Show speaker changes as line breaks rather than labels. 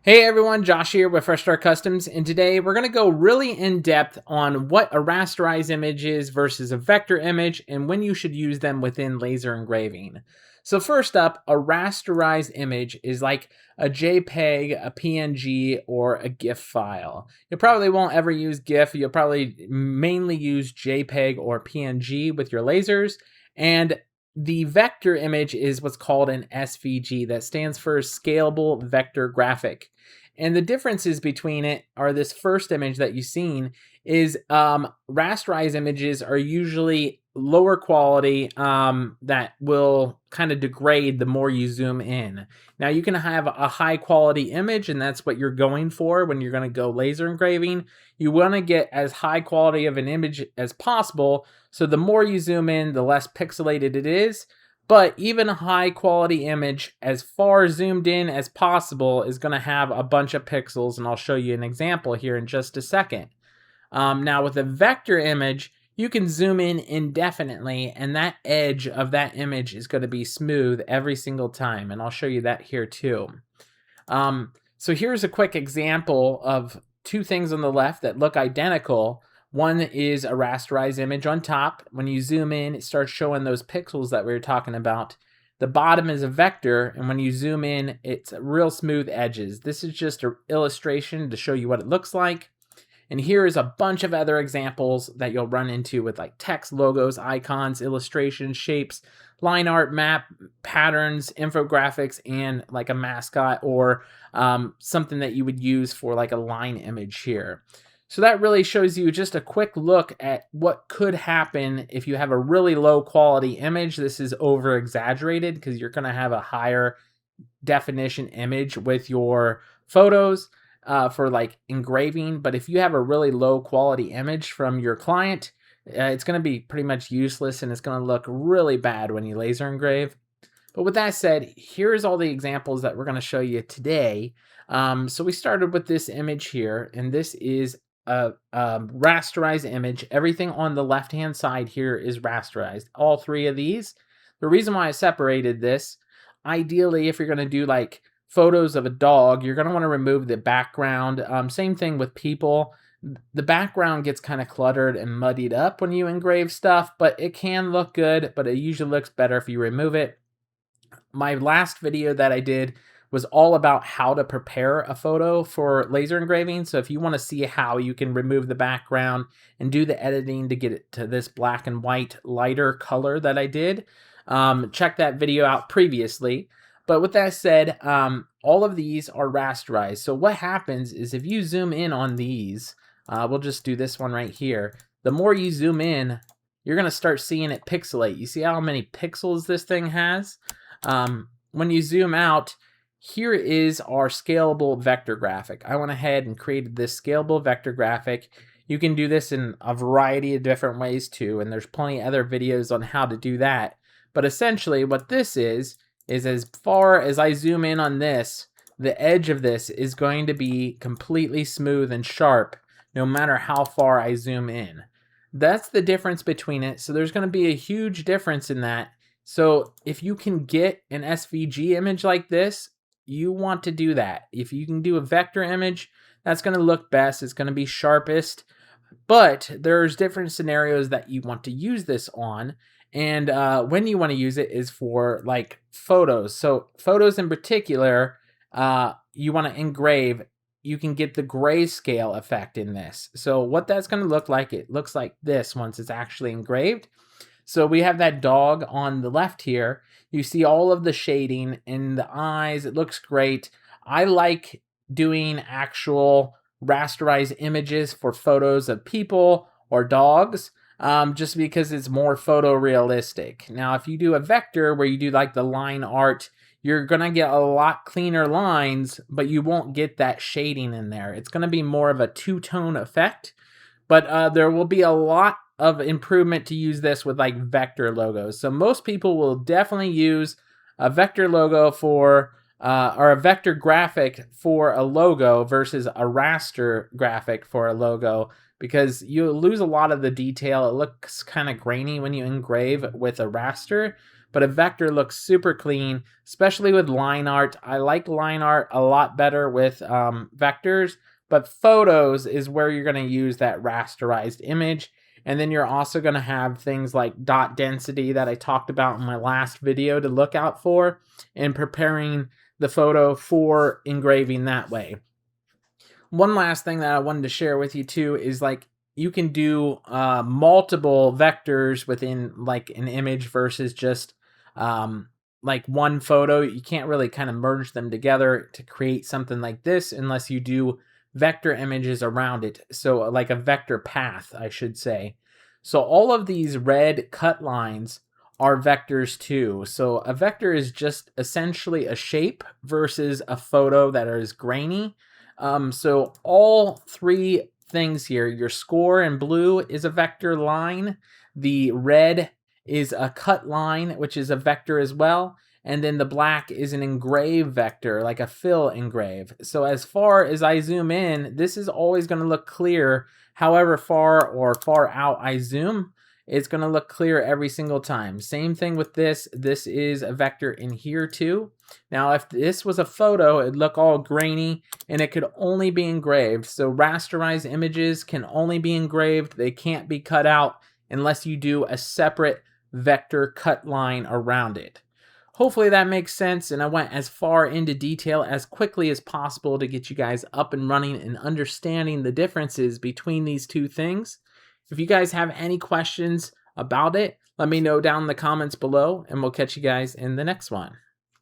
Hey everyone, Josh here with Raster Customs, and today we're going to go really in depth on what a rasterized image is versus a vector image and when you should use them within laser engraving. So first up, a rasterized image is like a JPEG, a PNG, or a GIF file. You probably won't ever use GIF, you'll probably mainly use JPEG or PNG with your lasers, and the vector image is what's called an SVG, that stands for Scalable Vector Graphic. And the differences between it are this first image that you've seen is rasterized images are usually lower quality that will kind of degrade the more you zoom in. Now you can have a high quality image, and that's what you're going for when you're going to go laser engraving. You want to get as high quality of an image as possible, so the more you zoom in, the less pixelated it is. But even a high quality image, as far zoomed in as possible, is going to have a bunch of pixels, and I'll show you an example here in just a second. Now with a vector image, you can zoom in indefinitely, and that edge of that image is going to be smooth every single time, and I'll show you that here too. So here's a quick example of two things on the left that look identical. One is a rasterized image on top. When you zoom in, it starts showing those pixels that we were talking about. The bottom is a vector, and when you zoom in, it's real smooth edges. This is just an illustration to show you what it looks like. And here is a bunch of other examples that you'll run into with like text, logos, icons, illustrations, shapes, line art, map, patterns, infographics, and like a mascot or something that you would use for like a line image here. So that really shows you just a quick look at what could happen if you have a really low quality image. This is over exaggerated because you're going to have a higher definition image with your photos for like engraving. But if you have a really low quality image from your client, it's going to be pretty much useless, and it's going to look really bad when you laser engrave. But with that said, here's all the examples that we're going to show you today. So we started with this image here, and this is a rasterized image. Everything on the left hand side here is rasterized, all three of these. The reason why I separated this, ideally if you're going to do like photos of a dog, you're going to want to remove the background. Same thing with people. The background gets kind of cluttered and muddied up when you engrave stuff, but it can look good, but it usually looks better if you remove it. My last video that I did was all about how to prepare a photo for laser engraving. So if you want to see how you can remove the background and do the editing to get it to this black and white lighter color that I did, check that video out previously. But with that said, all of these are rasterized. So what happens is if you zoom in on these, we'll just do this one right here. The more you zoom in, you're going to start seeing it pixelate. You see how many pixels this thing has? When you zoom out, here is our scalable vector graphic. I went ahead and created this scalable vector graphic. You can do this in a variety of different ways too, and there's plenty of other videos on how to do that. But essentially what this is as far as I zoom in on this, the edge of this is going to be completely smooth and sharp no matter how far I zoom in. That's the difference between it. So there's going to be a huge difference in that. So if you can get an SVG image like this, you want to do that. If you can do a vector image, that's going to look best. It's going to be sharpest. But there's different scenarios that you want to use this on. And when you want to use it is for like photos. So photos in particular, you want to engrave. You can get the grayscale effect in this. So what that's going to look like, it looks like this once it's actually engraved. So we have that dog on the left here. You see all of the shading in the eyes. It looks great. I like doing actual rasterized images for photos of people or dogs, just because it's more photorealistic. Now, if you do a vector where you do like the line art, you're going to get a lot cleaner lines, but you won't get that shading in there. It's going to be more of a two-tone effect, but there will be a lot of improvement to use this with like vector logos. So most people will definitely use a vector logo for or a vector graphic for a logo versus a raster graphic for a logo, because you lose a lot of the detail. It looks kind of grainy when you engrave with a raster, but a vector looks super clean, especially with line art. I like line art a lot better with vectors, but photos is where you're going to use that rasterized image. And then you're also going to have things like dot density that I talked about in my last video to look out for in preparing the photo for engraving that way. One last thing that I wanted to share with you too is like you can do multiple vectors within like an image versus just like one photo. You can't really kind of merge them together to create something like this unless you do vector images around it. So like a vector path, I should say. So all of these red cut lines are vectors too. So a vector is just essentially a shape versus a photo that is grainy. So all three things here, your score in blue is a vector line, the red is a cut line, which is a vector as well, and then the black is an engrave vector, like a fill engrave. So as far as I zoom in, this is always going to look clear. However far or far out I zoom, it's going to look clear every single time. Same thing with this. This is a vector in here too. Now, if this was a photo, it'd look all grainy and it could only be engraved. So rasterized images can only be engraved. They can't be cut out unless you do a separate vector cut line around it. Hopefully that makes sense, and I went as far into detail as quickly as possible to get you guys up and running and understanding the differences between these two things. If you guys have any questions about it, let me know down in the comments below, and we'll catch you guys in the next one.